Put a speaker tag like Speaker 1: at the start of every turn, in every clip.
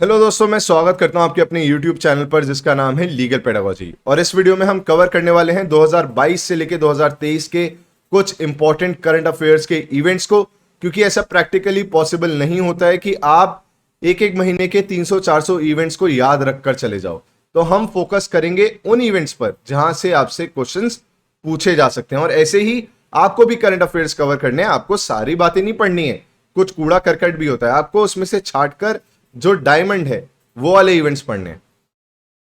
Speaker 1: Hello दोस्तों, मैं स्वागत करता हूं आपके अपने YouTube चैनल पर जिसका नाम है लीगल पेडागोजी। और इस वीडियो में हम कवर करने वाले हैं 2022 से लेकर 2023 के कुछ इंपॉर्टेंट करंट अफेयर्स के इवेंट्स को, क्योंकि ऐसा प्रैक्टिकली पॉसिबल नहीं होता है कि आप एक एक महीने के 300-400 इवेंट्स को याद रखकर चले जाओ। तो हम फोकस करेंगे उन इवेंट्स पर जहां से आपसे क्वेश्चंस पूछे जा सकते हैं। और ऐसे ही आपको भी करंट अफेयर्स कवर करने हैं, आपको सारी बातें नहीं पढ़नी है, कुछ कूड़ा करकट भी होता है, आपको उसमें से छाट कर जो डायमंड है वो वाले इवेंट्स पढ़ने हैं।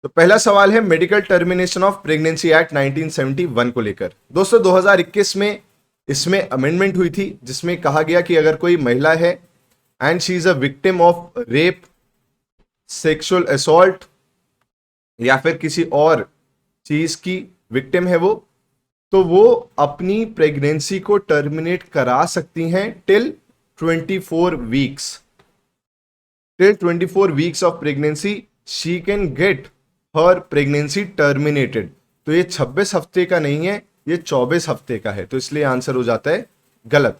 Speaker 1: तो पहला सवाल है medical termination of pregnancy act 1971 को लेकर। दोस्तों 2021 में इसमें अमेंडमेंट हुई थी जिसमें कहा गया कि अगर कोई महिला है and she is a victim of rape, sexual assault या फिर किसी और चीज की विक्टिम है वो, तो वो अपनी प्रेगनेंसी को टर्मिनेट करा सकती हैं till 24 weeks. Till 24 weeks of pregnancy, she can get her pregnancy terminated। तो ये 26 हफ्ते का नहीं है, ये 24 हफ्ते का है, तो इसलिए आंसर हो जाता है गलत।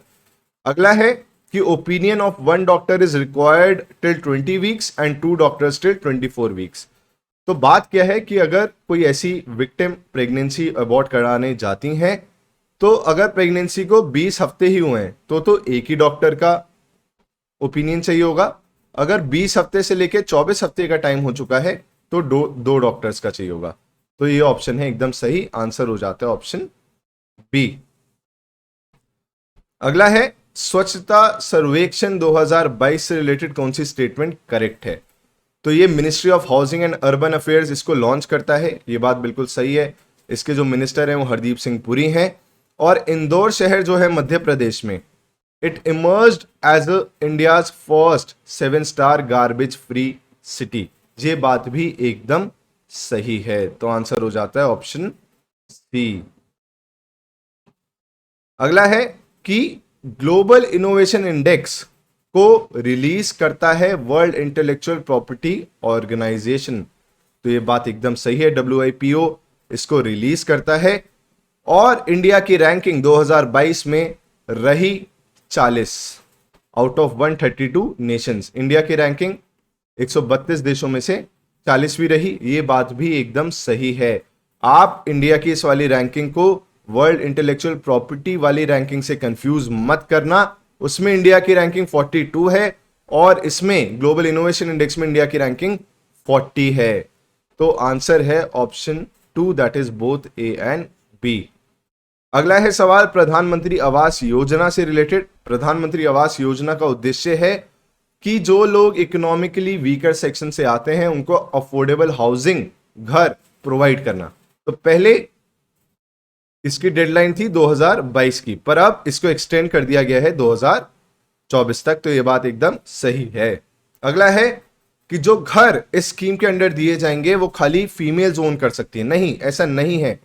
Speaker 1: अगला है कि opinion of one doctor is required till 20 weeks and two doctors till 24 weeks. तो बात क्या है कि अगर कोई ऐसी विक्टिम प्रेगनेंसी अबॉर्ट कराने जाती हैं, तो अगर प्रेगनेंसी को 20 हफ्ते ही हुए हैं तो एक ही डॉक्टर का ओपिनियन चाहिए होगा। अगर 20 हफ्ते से लेकर 24 हफ्ते का टाइम हो चुका है तो दो डॉक्टर्स का चाहिए होगा। तो ये ऑप्शन है एकदम सही, आंसर हो जाता है ऑप्शन बी। अगला है स्वच्छता सर्वेक्षण 2022 से रिलेटेड कौन सी स्टेटमेंट करेक्ट है। तो ये ministry of housing and urban affairs इसको लॉन्च करता है, ये बात बिल्कुल सही है। इसके जो मिनिस्टर हैं वो हरदीप सिंह पुरी हैं। और इंदौर शहर जो है मध्य प्रदेश में, It emerged as India's first 7-star garbage free city। ये बात भी एकदम सही है, तो आंसर हो जाता है ऑप्शन सी। अगला है कि ग्लोबल इनोवेशन इंडेक्स को रिलीज करता है वर्ल्ड इंटेलेक्चुअल प्रॉपर्टी ऑर्गेनाइजेशन। तो ये बात एकदम सही है, WIPO इसको रिलीज करता है। और इंडिया की रैंकिंग 2022 में रही 40 आउट ऑफ 132 नेशंस। इंडिया की रैंकिंग 132 देशों में से 40वीं रही, ये बात भी एकदम सही है। आप इंडिया की इस वाली रैंकिंग को वर्ल्ड इंटेलेक्चुअल प्रॉपर्टी वाली रैंकिंग से कंफ्यूज मत करना। उसमें इंडिया की रैंकिंग 42 है और इसमें ग्लोबल इनोवेशन इंडेक्स में इंडिया की रैंकिंग 40 है। तो आंसर है option 2, that is both A and B. अगला है सवाल प्रधानमंत्री आवास योजना से रिलेटेड। प्रधानमंत्री आवास योजना का उद्देश्य है कि जो लोग इकोनॉमिकली वीकर सेक्शन से आते हैं उनको अफोर्डेबल हाउसिंग घर प्रोवाइड करना। तो पहले इसकी डेडलाइन थी 2022 की, पर अब इसको एक्सटेंड कर दिया गया है 2024 तक। तो यह बात एकदम सही है। अगला है कि जो घर इस स्कीम के अंडर दिए जाएंगे वो खाली फीमेल्स ओन कर सकती है। नहीं, ऐसा नहीं है।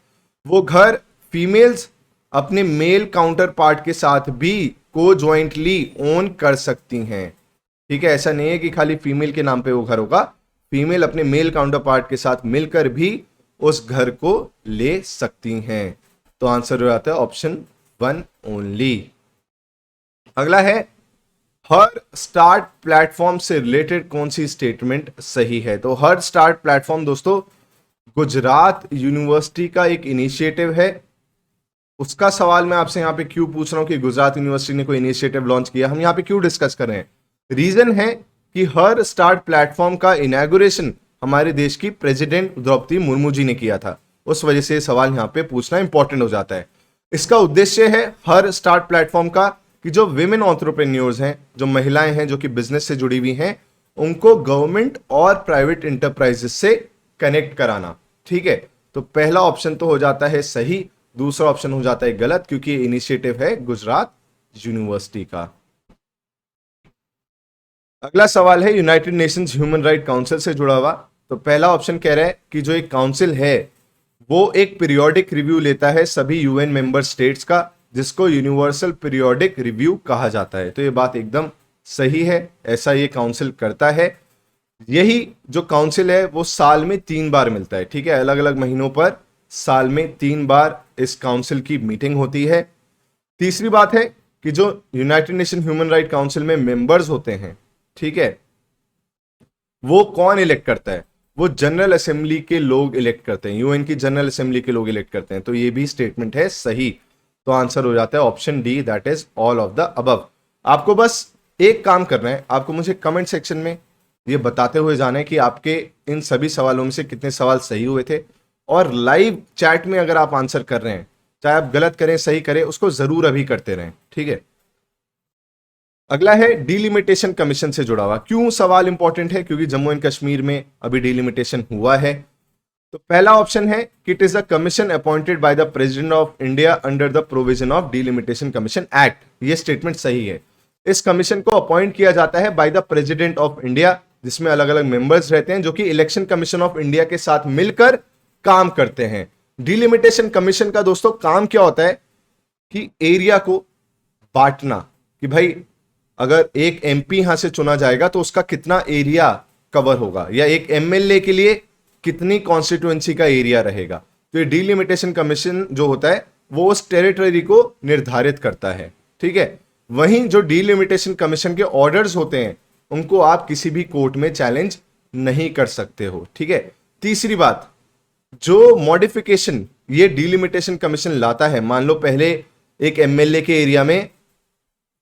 Speaker 1: वो घर फीमेल्स अपने मेल काउंटर पार्ट के साथ भी को ज्वाइंटली ओन कर सकती हैं। ठीक है, ऐसा नहीं है कि खाली फीमेल के नाम पे वो घर होगा, फीमेल अपने मेल काउंटर पार्ट के साथ मिलकर भी उस घर को ले सकती हैं। तो आंसर हो जाता है ऑप्शन 1 ओनली। अगला है हर स्टार्ट प्लेटफॉर्म से रिलेटेड कौन सी स्टेटमेंट सही है। तो हर स्टार्ट प्लेटफॉर्म दोस्तों गुजरात यूनिवर्सिटी का एक इनिशिएटिव है। उसका सवाल मैं आपसे यहां पे क्यों पूछ रहा हूं कि गुजरात यूनिवर्सिटी ने कोई इनिशिएटिव लॉन्च किया, हम यहां पे क्यों डिस्कस कर रहे हैं। रीजन है कि हर स्टार्ट प्लेटफॉर्म का इनॉग्रेशन हमारे देश की प्रेसिडेंट द्रौपदी मुर्मू जी ने किया था, उस वजह से सवाल यहां पे पूछना इंपॉर्टेंट हो जाता है। इसका उद्देश्य है हर स्टार्ट प्लेटफॉर्म का कि जो विमेन एंटरप्रेन्योर्स हैं, जो महिलाएं हैं जो कि बिजनेस से जुड़ी हुई हैं, उनको गवर्नमेंट और प्राइवेट इंटरप्राइजेस से कनेक्ट कराना। ठीक है, तो पहला ऑप्शन तो हो जाता है सही, दूसरा ऑप्शन हो जाता है गलत, क्योंकि इनिशिएटिव है गुजरात यूनिवर्सिटी का। अगला सवाल है United Nations human right council से जुड़ा हुआ। तो पहला ऑप्शन कह रहा है कि जो एक काउंसिल है वो एक पीरियोडिक रिव्यू लेता है सभी यूएन मेंबर स्टेट्स का, जिसको यूनिवर्सल पीरियोडिक रिव्यू कहा जाता है। तो ये बात एकदम सही है, ऐसा ये काउंसिल करता है। यही जो काउंसिल है वो साल में 3 बार मिलता है। ठीक है, अलग अलग महीनों पर साल में 3 बार इस काउंसिल की मीटिंग होती है। तीसरी बात है कि जो United nation human right council में मेंबर्स होते हैं, ठीक है, वो कौन इलेक्ट करता है? वो जनरल असेंबली के लोग इलेक्ट करते हैं, यूएन की जनरल असेंबली के लोग इलेक्ट करते हैं। तो ये भी स्टेटमेंट है सही। तो आंसर हो जाता है option D, that is all of the above. आपको बस एक काम करना है, आपको मुझे कमेंट सेक्शन में ये बताते हुए जाना है कि आपके इन सभी सवालों में से कितने सवाल सही हुए थे, और लाइव चैट में अगर आप आंसर कर रहे हैं, चाहे आप गलत करें सही करें, उसको जरूर अभी करते रहें, ठीक है। अगला है डिलिमिटेशन कमीशन से जुड़ा हुआ। क्यों सवाल इंपॉर्टेंट है? क्योंकि जम्मू एंड कश्मीर में अभी डिलिमिटेशन हुआ है। तो पहला ऑप्शन है कि it is a commission appointed by the president of India under the provision of delimitation commission act. ये स्टेटमेंट सही है। इस कमीशन को अपॉइंट किया जाता है by the president of India, जिसमें अलग अलग मेंबर्स रहते हैं जो कि इलेक्शन कमीशन ऑफ इंडिया के साथ मिलकर काम करते हैं। डिलिमिटेशन कमीशन का दोस्तों काम क्या होता है कि एरिया को बांटना, कि भाई अगर एक एमपी यहां से चुना जाएगा तो उसका कितना एरिया कवर होगा, या एक एमएलए के लिए कितनी कॉन्स्टिट्यूएंसी का एरिया रहेगा। तो ये डिलिमिटेशन कमीशन जो होता है वो उस टेरिटरी को निर्धारित करता है, ठीक है। वहीं जो डिलिमिटेशन कमीशन के ऑर्डर्स होते हैं उनको आप किसी भी कोर्ट में चैलेंज नहीं कर सकते हो, ठीक है। तीसरी बात, जो मॉडिफिकेशन ये डिलिमिटेशन कमीशन लाता है, मान लो पहले एक एमएलए के एरिया में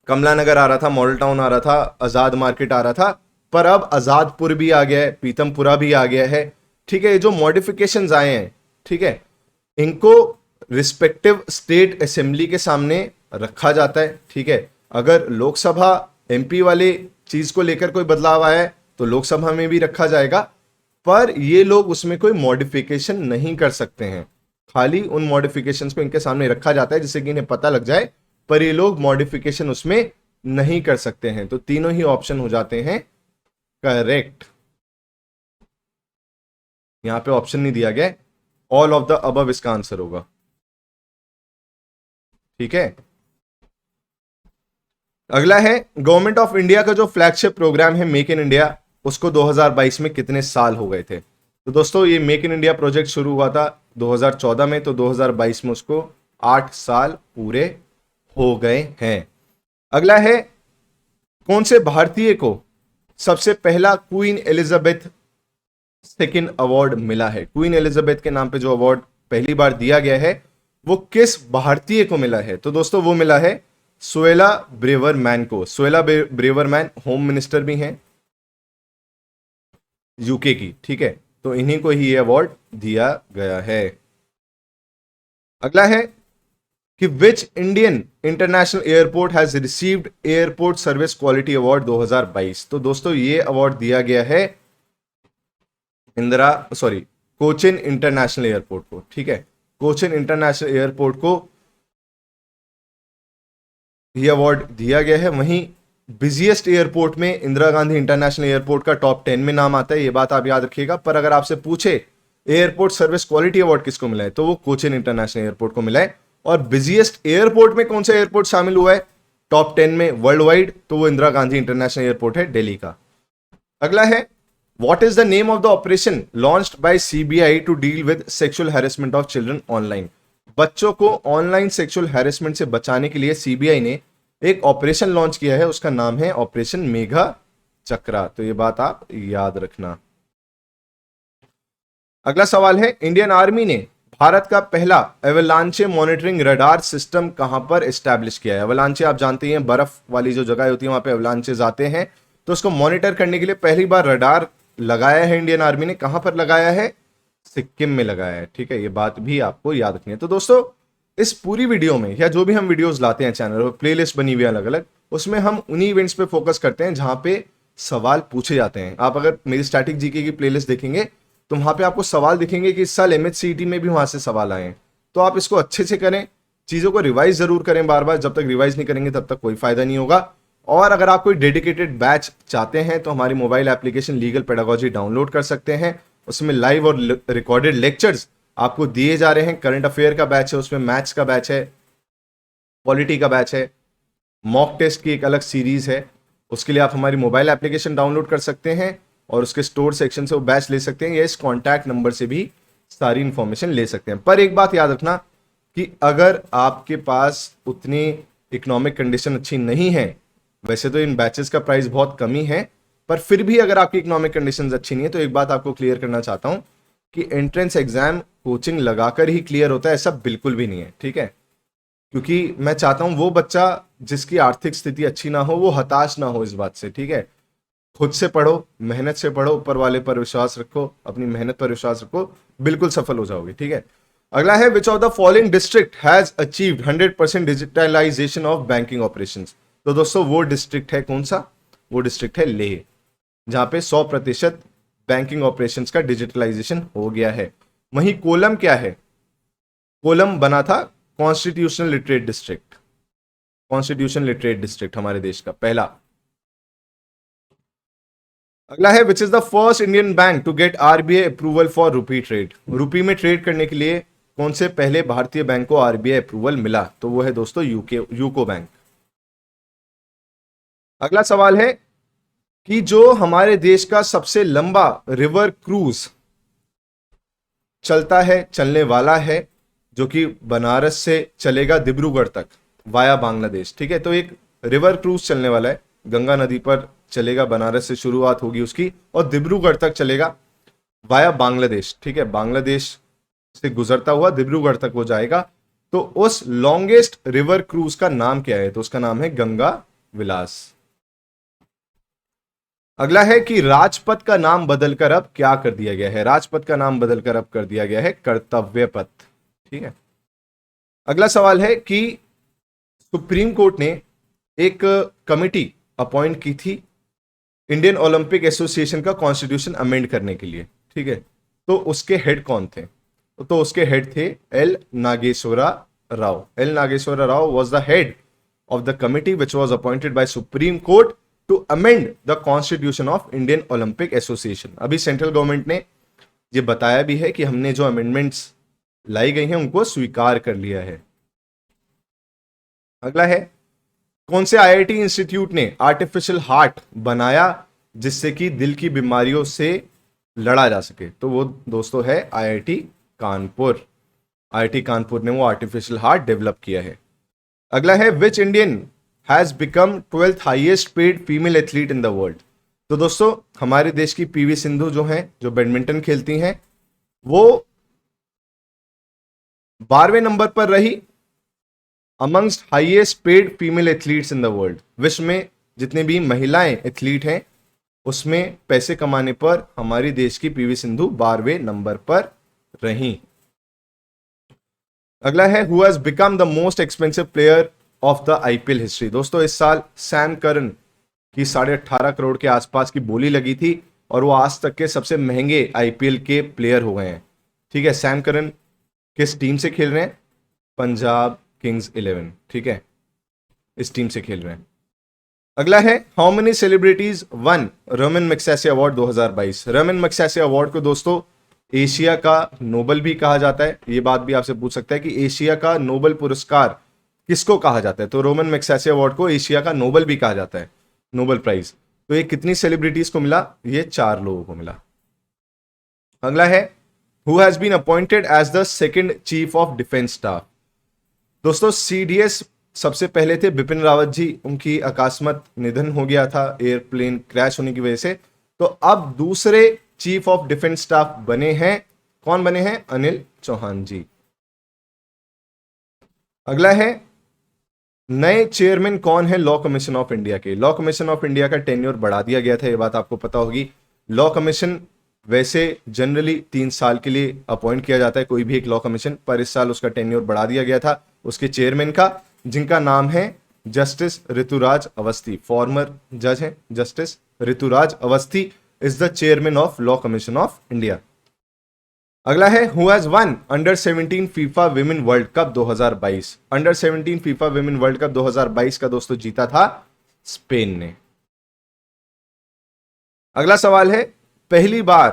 Speaker 1: कमला नगर आ रहा था, मॉडल टाउन आ रहा था, आजाद मार्केट आ रहा था, पर अब आजादपुर भी आ गया है, पीतमपुरा भी आ गया है, ठीक है। ये जो मॉडिफिकेशंस आए हैं, ठीक है, इनको रिस्पेक्टिव स्टेट असेंबली के सामने रखा जाता है, ठीक है। अगर लोकसभा एमपी वाले चीज को लेकर कोई बदलाव आया है तो लोकसभा में भी रखा जाएगा, पर ये लोग उसमें कोई मॉडिफिकेशन नहीं कर सकते हैं। खाली उन मॉडिफिकेशंस को इनके सामने रखा जाता है जिससे कि इन्हें पता लग जाए, पर ये लोग मॉडिफिकेशन उसमें नहीं कर सकते हैं। तो तीनों ही ऑप्शन हो जाते हैं करेक्ट। यहां पे ऑप्शन नहीं दिया गया, ऑल ऑफ द अबव इसका आंसर होगा, ठीक है। अगला है गवर्नमेंट ऑफ इंडिया का जो फ्लैगशिप प्रोग्राम है मेक इन इंडिया, उसको 2022 में कितने साल हो गए थे? तो दोस्तों ये मेक इन इंडिया प्रोजेक्ट शुरू हुआ था 2014 में, तो 2022 में उसको 8 साल पूरे हो गए हैं। अगला है कौन से भारतीय को सबसे पहला क्वीन एलिजाबेथ सेकेंड अवार्ड मिला है? क्वीन एलिजाबेथ के नाम पे जो अवार्ड पहली बार दिया गया है वो किस भारतीय को मिला है? तो दोस्तों वो मिला है सुएला ब्रेवरमैन को। सुएला ब्रेवरमैन होम मिनिस्टर भी हैं यूके की, ठीक है। तो इन्हीं को ही ये अवार्ड दिया गया है। अगला है कि which Indian international airport has received airport service quality award 2022? तो दोस्तों ये अवार्ड दिया गया है कोचिन इंटरनेशनल एयरपोर्ट को, ठीक है। कोचिन इंटरनेशनल एयरपोर्ट को ये अवार्ड दिया गया है। वहीं बिजिएस्ट एयरपोर्ट में इंदिरा गांधी इंटरनेशनल एयरपोर्ट का टॉप 10 में नाम आता है, ये बात आप याद रखिएगा। पर अगर आपसे पूछे एयरपोर्ट सर्विस क्वालिटी अवार्ड किसको मिला है, तो वो कोचिन इंटरनेशनल एयरपोर्ट को मिला है। और बिजिएस्ट एयरपोर्ट में कौन सा एयरपोर्ट शामिल हुआ है टॉप 10 में वर्ल्ड वाइड, तो वो इंदिरा गांधी इंटरनेशनल एयरपोर्ट है दिल्ली का। अगला है what is the name of the operation launched by CBI to deal with sexual harassment of children online? बच्चों को ऑनलाइन सेक्सुअल हैरेसमेंट से बचाने के लिए सीबीआई ने एक ऑपरेशन लॉन्च किया है, उसका नाम है ऑपरेशन मेघा चक्रा। तो ये बात आप याद रखना। अगला सवाल है इंडियन आर्मी ने भारत का पहला एवलांचे मॉनिटरिंग रडार सिस्टम कहां पर एस्टैब्लिश किया है? एवलांचे आप जानते हैं बर्फ वाली जो जगह होती है वहां पे एवलांचेस आते हैं, तो उसको मॉनिटर करने के लिए पहली बार रडार लगाया है इंडियन आर्मी ने। कहां पर लगाया है? सिक्किम में लगाया है, ठीक है। ये बात भी आपको याद रखनी है। तो दोस्तों इस पूरी वीडियो में या जो भी हम वीडियोस लाते हैं चैनल पर, प्लेलिस्ट बनी हुई है अलग अलग, उसमें हम उन्हीं इवेंट्स पे फोकस करते हैं जहां पे सवाल पूछे जाते हैं। आप अगर मेरी स्टैटिक जीके की प्लेलिस्ट देखेंगे तो वहां पे आपको सवाल दिखेंगे कि इस साल एमएचसीईटी में भी वहां से सवाल आए हैं। तो आप इसको अच्छे से करें, चीजों को रिवाइज जरूर करें बार बार। जब तक रिवाइज नहीं करेंगे तब तक कोई फायदा नहीं होगा। और अगर आप कोई डेडिकेटेड बैच चाहते हैं तो हमारी mobile application legal pedagogy download कर सकते हैं। उसमें लाइव और रिकॉर्डेड लेक्चर्स आपको दिए जा रहे हैं। करंट अफेयर का बैच है, उसमें मैथ्स का बैच है, पॉलिटी का बैच है, मॉक टेस्ट की एक अलग सीरीज है। उसके लिए आप हमारी मोबाइल एप्लीकेशन डाउनलोड कर सकते हैं और उसके स्टोर सेक्शन से वो बैच ले सकते हैं, या इस कॉन्टैक्ट नंबर से भी सारी इंफॉर्मेशन ले सकते हैं। पर एक बात याद रखना कि अगर आपके पास उतनी इकोनॉमिक कंडीशन अच्छी नहीं है, वैसे तो इन बैचेस का प्राइस बहुत कम ही है, पर फिर भी अगर आपकी इकोनॉमिक कंडीशंस अच्छी नहीं है तो एक बात आपको क्लियर करना चाहता हूं कि एंट्रेंस एग्जाम कोचिंग लगाकर ही क्लियर होता है, ऐसा बिल्कुल भी नहीं है, ठीक है। क्योंकि मैं चाहता हूं वो बच्चा जिसकी आर्थिक स्थिति अच्छी ना हो वो हताश ना हो इस बात से, ठीक है। खुद से पढ़ो, मेहनत से पढ़ो, ऊपर वाले पर विश्वास रखो, अपनी मेहनत पर विश्वास रखो, बिल्कुल सफल हो जाओगे, ठीक है। अगला है which of the following district has achieved 100% digitalization of banking operations. तो दोस्तों वो डिस्ट्रिक्ट है कौन सा? वो डिस्ट्रिक्ट है लेह, जहां पे 100% बैंकिंग ऑपरेशंस का डिजिटलाइजेशन हो गया है। वहीं कोलम क्या है? कोलम बना था constitutional literate district, constitution literate district हमारे देश का पहला। अगला है which is the first Indian bank to get RBI approval for rupee trade. Rupee में ट्रेड करने के लिए कौन से पहले भारतीय बैंक को आरबीआई अप्रूवल मिला? तो वो है दोस्तों यूको बैंक। अगला सवाल है कि जो हमारे देश का सबसे लंबा रिवर क्रूज चलता है, चलने वाला है, जो कि बनारस से चलेगा डिब्रूगढ़ तक वाया बांग्लादेश, ठीक है। तो एक रिवर क्रूज चलने वाला है, गंगा नदी पर चलेगा, बनारस से शुरुआत होगी उसकी और डिब्रूगढ़ तक चलेगा वाया बांग्लादेश, ठीक है। बांग्लादेश से गुजरता हुआ डिब्रूगढ़ तक वो जाएगा। तो उस लॉन्गेस्ट रिवर क्रूज का नाम क्या है? तो उसका नाम है गंगा विलास। अगला है कि राजपथ का नाम बदलकर अब क्या कर दिया गया है? राजपथ का नाम बदलकर अब कर दिया गया है कर्तव्य पथ, ठीक है। अगला सवाल है कि सुप्रीम कोर्ट ने एक कमिटी अपॉइंट की थी इंडियन ओलंपिक एसोसिएशन का कॉन्स्टिट्यूशन अमेंड करने के लिए, ठीक है। तो उसके हेड कौन थे? तो उसके हेड थे L Nageshwara Rao. L Nageshwara Rao was the head of the committee which was appointed by Supreme Court to amend the constitution of Indian Olympic Association. अभी सेंट्रल गवर्नमेंट ने ये बताया भी है कि हमने जो अमेंडमेंट्स लाई गई हैं उनको स्वीकार कर लिया है। अगला है कौन से आईआईटी इंस्टीट्यूट ने आर्टिफिशियल हार्ट बनाया जिससे कि दिल की बीमारियों से लड़ा जा सके? तो वो दोस्तों है आईआईटी कानपुर। आईआईटी कानपुर ने वो आर्टिफिशियल हार्ट डेवलप किया है। अगला है which Indian has become 12th highest paid female athlete in the world. तो दोस्तों हमारे देश की पीवी सिंधु जो हैं, जो बैडमिंटन खेलती हैं, वो 12वें नंबर पर रही amongst highest paid female athletes in the world. विश्व में जितने भी महिलाएं एथलीट हैं उसमें पैसे कमाने पर हमारी देश की पीवी सिंधु 12वें नंबर पर रही। अगला है who has become the most expensive player of the IPL history. दोस्तों इस साल सैम करन की 18.5 करोड़ के आसपास की बोली लगी थी और वो आज तक के सबसे महंगे आईपीएल के प्लेयर हो गए हैं, ठीक है। सैम करन किस टीम से खेल रहे हैं? पंजाब किंग्स 11, ठीक है, इस टीम से खेल रहे हैं। अगला है how many celebrities one Raman Magsaysay award 2022। Raman Magsaysay award को दोस्तों एशिया का नोबल भी कहा जाता है। ये बात भी आपसे पूछ सकता है कि एशिया का नोबल पुरस्कार किसको कहा जाता है? तो रोमन मैग्सेसे अवार्ड को एशिया का नोबल भी कहा जाता है, नोबल प्राइज। तो ये कितनी सेलिब्रिटीज को मिला? ये 4 लोगों को मिला। अगला है who has been appointed as the second chief of defence staff. दोस्तों सीडीएस सबसे पहले थे बिपिन रावत जी, उनकी अकस्मात निधन हो गया था एयरप्लेन क्रैश होने की वजह से। तो अब दूसरे चीफ ऑफ डिफेंस स्टाफ बने हैं, कौन बने हैं? अनिल चौहान जी। अगला है नए चेयरमैन कौन है लॉ कमीशन ऑफ इंडिया के? लॉ कमीशन ऑफ इंडिया का टेन्योर बढ़ा दिया गया था, ये बात आपको पता होगी। लॉ कमीशन वैसे जनरली 3 साल के लिए अपॉइंट किया जाता है कोई भी एक लॉ कमीशन, पर इस साल उसका टेन्योर बढ़ा दिया गया था उसके चेयरमैन का, जिनका नाम है जस्टिस ऋतुराज अवस्थी। फॉर्मर जज हैं justice Rituraj Awasthi is the chairman of law commission of India. अगला है who has won under 17 FIFA women world cup 2022। अंडर 17 फीफा विमेन वर्ल्ड कप 2022 का दोस्तों जीता था स्पेन ने। अगला सवाल है पहली बार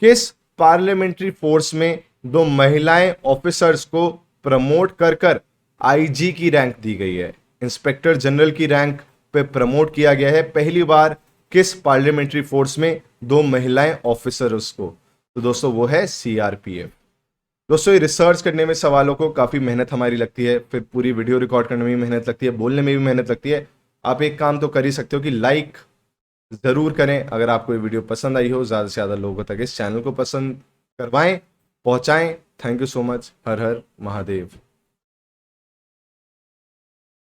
Speaker 1: किस पार्लियामेंट्री फोर्स में 2 महिलाएं ऑफिसर्स को प्रमोट कर आईजी की रैंक दी गई है? इंस्पेक्टर जनरल की रैंक पे प्रमोट किया गया है पहली बार किस पार्लियामेंट्री फोर्स में 2 महिलाएं ऑफिसर्स को? तो दोस्तों वो है सीआरपीएफ। दोस्तों ये रिसर्च करने में सवालों को काफी मेहनत हमारी लगती है, फिर पूरी वीडियो रिकॉर्ड करने में भी मेहनत लगती है, बोलने में भी मेहनत लगती है। आप एक काम तो कर ही सकते हो कि लाइक ज़रूर करें। अगर आपको ये वीडियो पसंद आई हो, ज़्यादा से ज़्यादा लोगों तक इस चैनल को पसंद करवाएं, पहुंचाएं। Thank you so much. Her her Mahadev.